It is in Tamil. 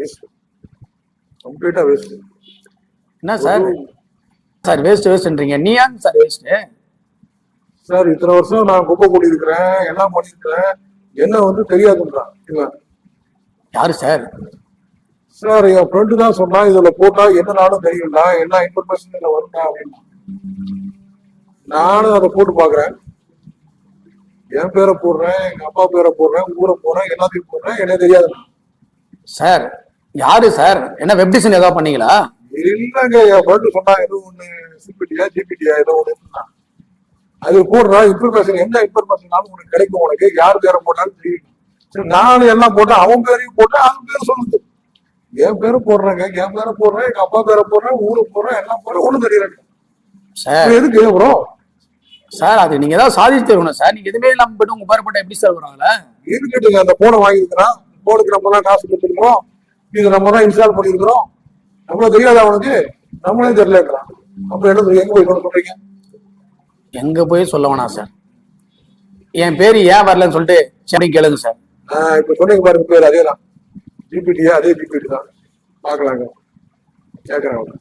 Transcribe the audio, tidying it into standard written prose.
வேஸ்ட், கம்ப்ளீட்டா வேஸ்ட். என்ன சார் சார் வேஸ்ட்ன்றீங்க? நீ ஏன் சார் வேஸ்ட்? சார் இத்தனை வருஷம் நான் குப்பை கூடி இருக்கிறேன், எல்லாம் பண்ணிருக்கிறேன், என்ன வந்து தெரியாதுன்றான். யாரு சார்? சார் என் ஃப்ரெண்டு தான் சொன்னா இதுல போட்டா என்ன நானும் தெரியும்டா, என்ன இன்ஃபர்மேஷன் இதுல வரும்டா அப்படின்னா. நானும் அதை போட்டு பாக்குறேன், என் பேரை போடுறேன், எங்க அப்பா பேரை போடுறேன், ஊரை போடுறேன், எல்லாத்தையும் போடுறேன், என்ன தெரியாது சார். யாரு சார்? என்ன வெப் டிசைன் ஏதாவது பண்ணீங்களா? இல்லங்க, என் ஃப்ரெண்டு சொன்னா ஏதோ ஒண்ணு சிபிடியா ஜிபிடியா ஏதோ ஒண்ணு சொன்னா அது போடுறா இன்ஃபர்மேஷன், என்ன இன்ஃபர்மேஷன் உனக்கு கிடைக்கும், உனக்கு யார் பேரை போட்டாலும் தெரியும். சரி நானும் எல்லாம் போட்டேன், அவன் பேரையும் போட்டேன், அவன் பேர் சொல்லுது. என் பேரை போடுறேங்க, என் பேரை போடுறேன், எங்க அப்பா பேரை போடுறேன், ஊருக்கு போடுறேன், எல்லாம் போடுறேன், ஒண்ணும் தெரியல சார். எதுக்கு ப்ரோ? சார் அது நீங்க ஏதாவது சாதிச்சு தருவணும் சார். நீங்க எதுவுமே இல்லாம போயிட்டு உங்க பேர் போட்டா எப்படி சார் வருவாங்களா? இருக்கட்டுங்க, அந்த போனை வாங்கியிருக்கிறான், போனுக்கு நம்ம தான் காசு கொடுத்துருக்கோம், இது நம்ம தான் இன்ஸ்டால் பண்ணிருக்கிறோம், நம்மளும் தெரியாது அவனுக்கு, நம்மளே தெரியலன்றான். அப்புறம் என்ன எங்க போய் கொண்டு சொல்றீங்க? எங்க போய் சொல்ல வேணாம் சார். என் பேரு ஏன் வரலன்னு சொல்லிட்டு சரி கேளுங்க சார். இப்ப சொன்னீங்க பாருங்க பேர் அதே தான், ஜிபிடியா அதே ஜிபிடி தான், பாக்கலாங்க, கேட்கறேன்.